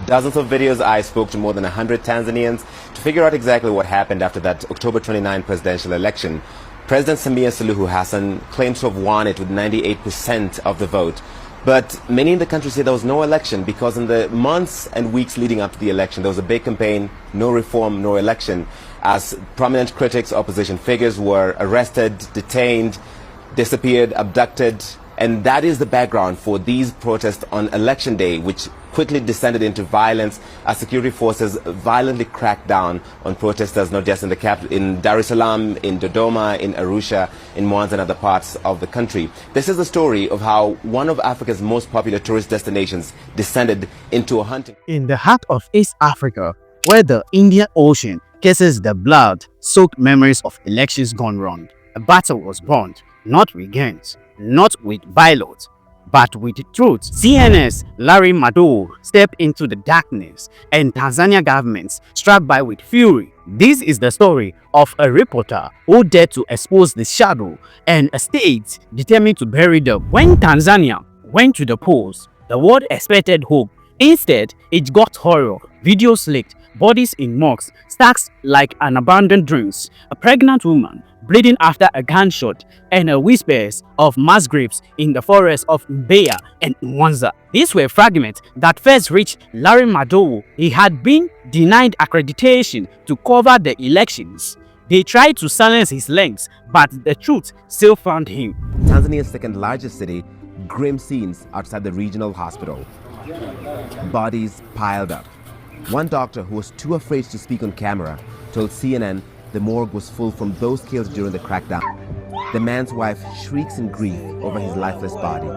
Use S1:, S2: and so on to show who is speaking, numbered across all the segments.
S1: dozens of videos. I spoke to more than 100 Tanzanians to figure out exactly what happened after that October 29 presidential election. President Samia Suluhu Hassan claims to have won it with 98% of the vote. But many in the country say there was no election because in the months and weeks leading up to the election, there was a big campaign, no reform, no election, as prominent critics, opposition figures were arrested, detained, disappeared, abducted. And that is the background for these protests on election day, which quickly descended into violence as security forces violently cracked down on protesters, not just in the capital, in Dar es Salaam, in Dodoma, in Arusha, in Mwanza and other parts of the country. This is the story of how one of Africa's most popular tourist destinations descended into a hunting.
S2: In the heart of East Africa, where the Indian Ocean kisses the blood-soaked memories of elections gone wrong, a battle was born, not with guns, not with ballots, but with the truth. CNN's Larry Madowo stepped into the darkness and Tanzania government struck by with fury. This is the story of a reporter who dared to expose the shadow and a state determined to bury them. When Tanzania went to the polls, the world expected hope. Instead, it got horror. Videos leaked, bodies in morgues, stacks like an abandoned dreams, a pregnant woman bleeding after a gunshot, and whispers of mass graves in the forest of Mbeya and Mwanza. These were fragments that first reached Larry Madowo. He had been denied accreditation to cover the elections. They tried to silence his legs, but the truth still found him.
S1: Tanzania's second largest city, grim scenes outside the regional hospital. Bodies piled up. One doctor who was too afraid to speak on camera told CNN the morgue was full from those killed during the crackdown. The man's wife shrieks in grief over his lifeless body.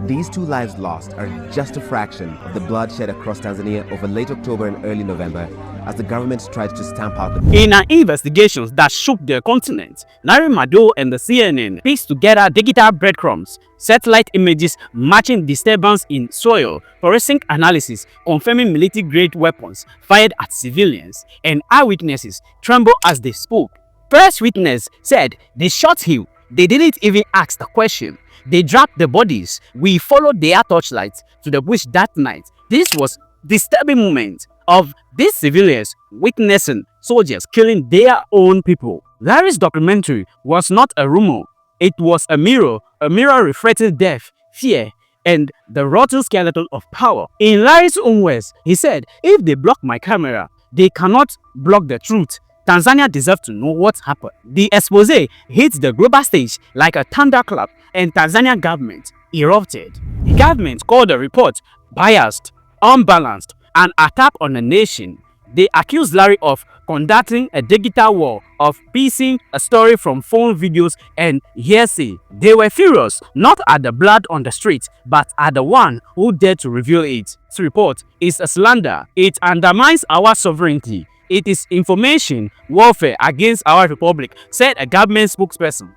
S1: These two lives lost are just a fraction of the bloodshed across Tanzania over late October and early November as the government tried to stamp out the...
S2: In an investigation that shook the continent, Larry Madowo and the CNN pieced together digital breadcrumbs, satellite images matching disturbance in soil, forensic analysis confirming military-grade weapons fired at civilians, and eyewitnesses trembled as they spoke. First witness said they shot him. They didn't even ask the question. They dragged the bodies. We followed their torchlights to the bush that night. This was disturbing moment of these civilians witnessing soldiers killing their own people. Larry's documentary was not a rumor. It was a mirror reflecting death, fear, and the rotten skeleton of power. In Larry's own words, he said, if they block my camera, they cannot block the truth. Tanzania deserves to know what happened. The expose hit the global stage like a thunderclap and Tanzania government erupted. The government called the report biased, unbalanced, an attack on the nation. They accused Larry of conducting a digital war, of piecing a story from phone videos and hearsay. They were furious, not at the blood on the street, but at the one who dared to reveal it. This report is a slander. It undermines our sovereignty. It is information warfare against our republic, said a government spokesperson.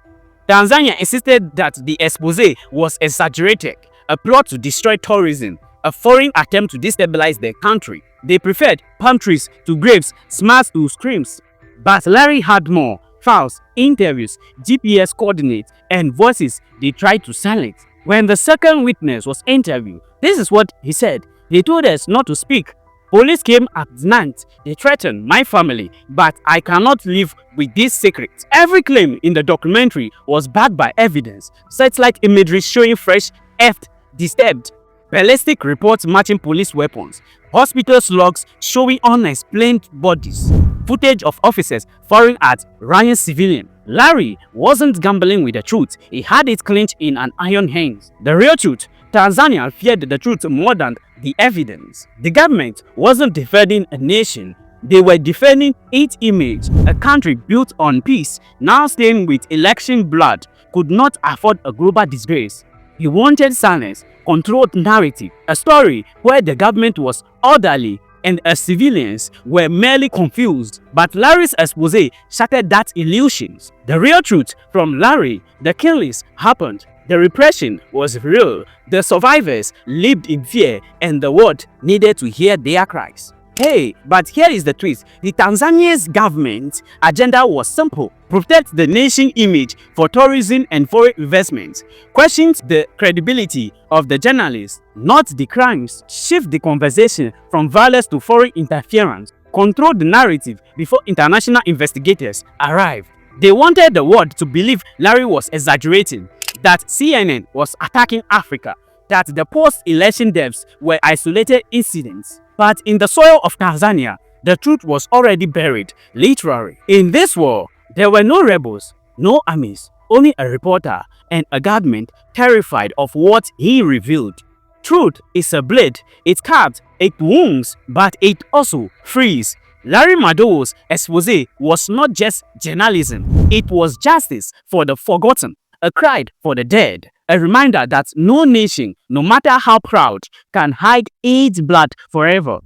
S2: Tanzania insisted that the expose was exaggerated, a plot to destroy tourism, a foreign attempt to destabilize their country. They preferred palm trees to graves, smiles to screams. But Larry had more: files, interviews, GPS coordinates, and voices they tried to silence. When the second witness was interviewed, this is what he said. They told us not to speak. Police came at night. They threatened my family, but I cannot live with this secret. Every claim in the documentary was backed by evidence. Satellite imagery showing fresh earth disturbed, ballistic reports matching police weapons, hospitals logs showing unexplained bodies, footage of officers firing at riot civilians. Larry wasn't gambling with the truth. He had it clinched in an iron hand. The real truth: Tanzania feared the truth more than the evidence. The government wasn't defending a nation. They were defending its image. A country built on peace, now stained with election blood, could not afford a global disgrace. He wanted silence, controlled narrative, a story where the government was orderly and civilians were merely confused. But Larry's expose shattered that illusions. The real truth from Larry: the killings happened. The repression was real. The survivors lived in fear, and the world needed to hear their cries. Hey, but here is the twist. The Tanzania's government agenda was simple. Protect the nation image for tourism and foreign investments. Questions the credibility of the journalists, not the crimes. Shift the conversation from violence to foreign interference. Control the narrative before international investigators arrive. They wanted the world to believe Larry was exaggerating, that CNN was attacking Africa, that the post-election deaths were isolated incidents. But in the soil of Tanzania, the truth was already buried, literally. In this war, there were no rebels, no armies, only a reporter and a government terrified of what he revealed. Truth is a blade. It cuts, it wounds, but it also frees. Larry Madowo's expose was not just journalism, it was justice for the forgotten, a cry for the dead, a reminder that no nation, no matter how proud, can hide its blood forever.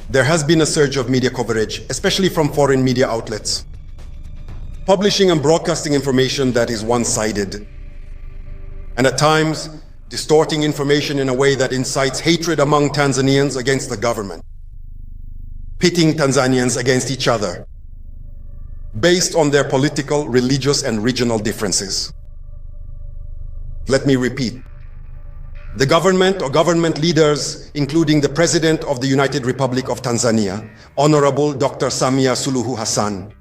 S3: There has been a surge of media coverage, especially from foreign media outlets, publishing and broadcasting information that is one-sided, and at times distorting information in a way that incites hatred among Tanzanians against the government, pitting Tanzanians against each other based on their political, religious, and regional differences. Let me repeat. The government or government leaders, including the President of the United Republic of Tanzania, Honorable Dr. Samia Suluhu Hassan,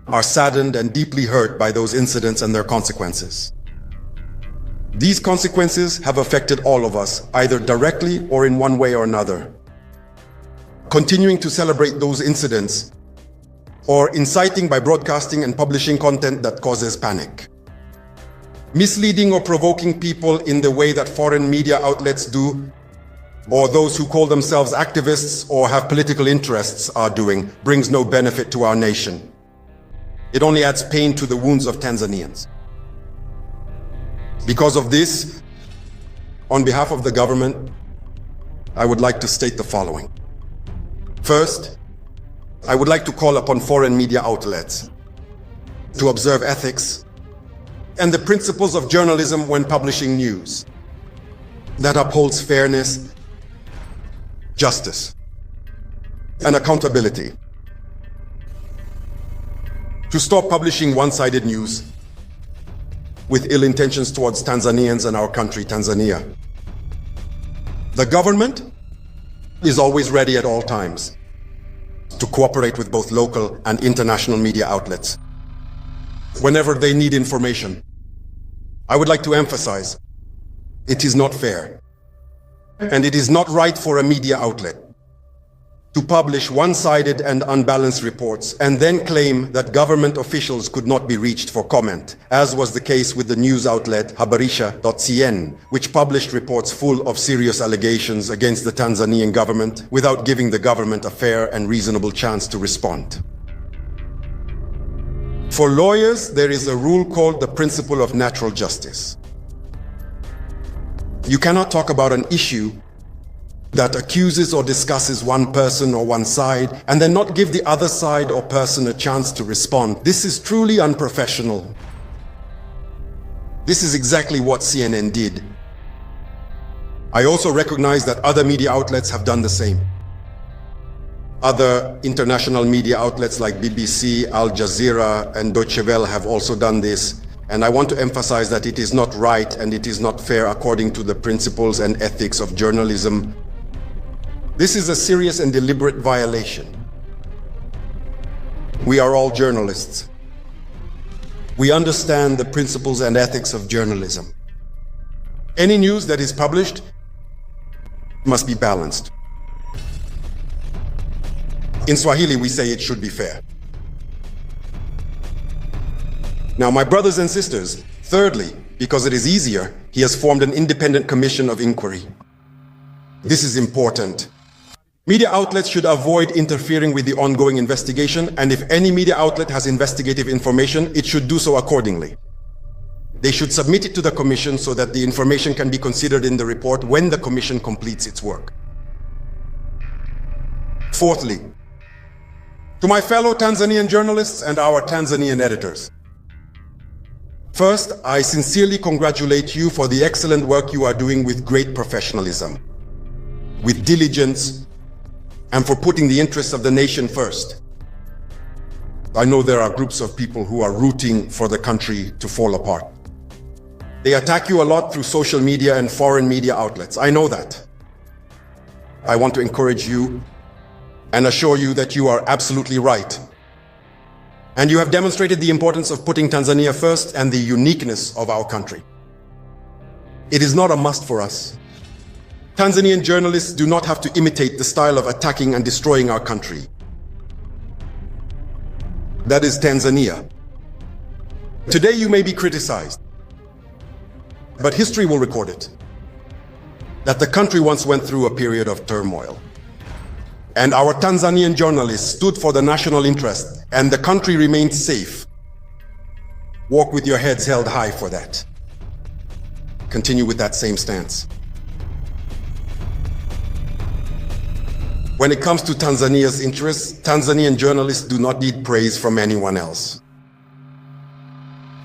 S3: are saddened and deeply hurt by those incidents and their consequences. These consequences have affected all of us, either directly or in one way or another. Continuing to celebrate those incidents or inciting by broadcasting and publishing content that causes panic. Misleading or provoking people in the way that foreign media outlets do, or those who call themselves activists or have political interests are doing, brings no benefit to our nation. It only adds pain to the wounds of Tanzanians. Because of this, on behalf of the government, I would like to state the following. First, I would like to call upon foreign media outlets to observe ethics and the principles of journalism when publishing news that upholds fairness, justice, and accountability. To stop publishing one-sided news with ill intentions towards Tanzanians and our country, Tanzania. The government is always ready at all times to cooperate with both local and international media outlets whenever they need information. I would like to emphasize, it is not fair and it is not right for a media outlet to publish one-sided and unbalanced reports and then claim that government officials could not be reached for comment, as was the case with the news outlet Habarisha.cn, which published reports full of serious allegations against the Tanzanian government without giving the government a fair and reasonable chance to respond. For lawyers, there is a rule called the principle of natural justice. You cannot talk about an issue that accuses or discusses one person or one side and then not give the other side or person a chance to respond. This is truly unprofessional. This is exactly what CNN did. I also recognize that other media outlets have done the same. Other international media outlets like BBC, Al Jazeera, and Deutsche Welle have also done this. And I want to emphasize that it is not right and it is not fair according to the principles and ethics of journalism. This is a serious and deliberate violation. We are all journalists. We understand the principles and ethics of journalism. Any news that is published must be balanced. In Swahili, we say it should be fair. Now, my brothers and sisters, thirdly, because it is easier, he has formed an independent commission of inquiry. This is important. Media outlets should avoid interfering with the ongoing investigation, and if any media outlet has investigative information, it should do so accordingly. They should submit it to the commission so that the information can be considered in the report when the commission completes its work. Fourthly, to my fellow Tanzanian journalists and our Tanzanian editors. First, I sincerely congratulate you for the excellent work you are doing with great professionalism, with diligence, and for putting the interests of the nation first. I know there are groups of people who are rooting for the country to fall apart. They attack you a lot through social media and foreign media outlets. I know that. I want to encourage you and assure you that you are absolutely right. And you have demonstrated the importance of putting Tanzania first and the uniqueness of our country. It is not a must for us. Tanzanian journalists do not have to imitate the style of attacking and destroying our country. That is Tanzania. Today you may be criticized, but history will record it, that the country once went through a period of turmoil. And our Tanzanian journalists stood for the national interest, and the country remained safe. Walk with your heads held high for that. Continue with that same stance. When it comes to Tanzania's interests, Tanzanian journalists do not need praise from anyone else.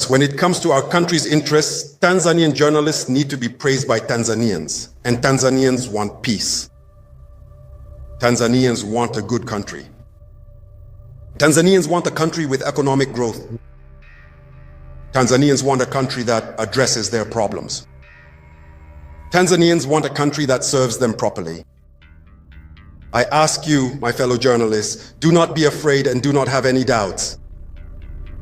S3: When it comes to our country's interests, Tanzanian journalists need to be praised by Tanzanians, and Tanzanians want peace. Tanzanians want a good country. Tanzanians want a country with economic growth. Tanzanians want a country that addresses their problems. Tanzanians want a country that serves them properly. I ask you, my fellow journalists, do not be afraid and do not have any doubts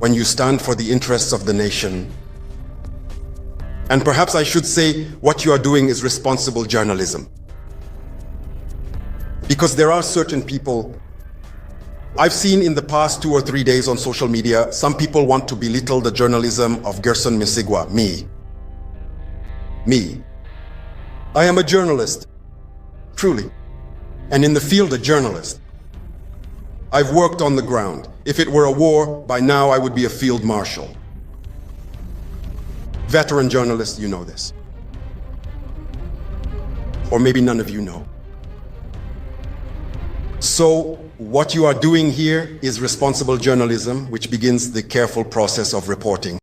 S3: when you stand for the interests of the nation. And perhaps I should say what you are doing is responsible journalism. Because there are certain people, I've seen in the past 2 or 3 days on social media, some people want to belittle the journalism of Gerson Msigwa, me. I am a journalist, truly. And in the field, a journalist. I've worked on the ground. If it were a war, by now I would be a field marshal. Veteran journalists, you know this. Or maybe none of you know. So, what you are doing here is responsible journalism, which begins the careful process of reporting.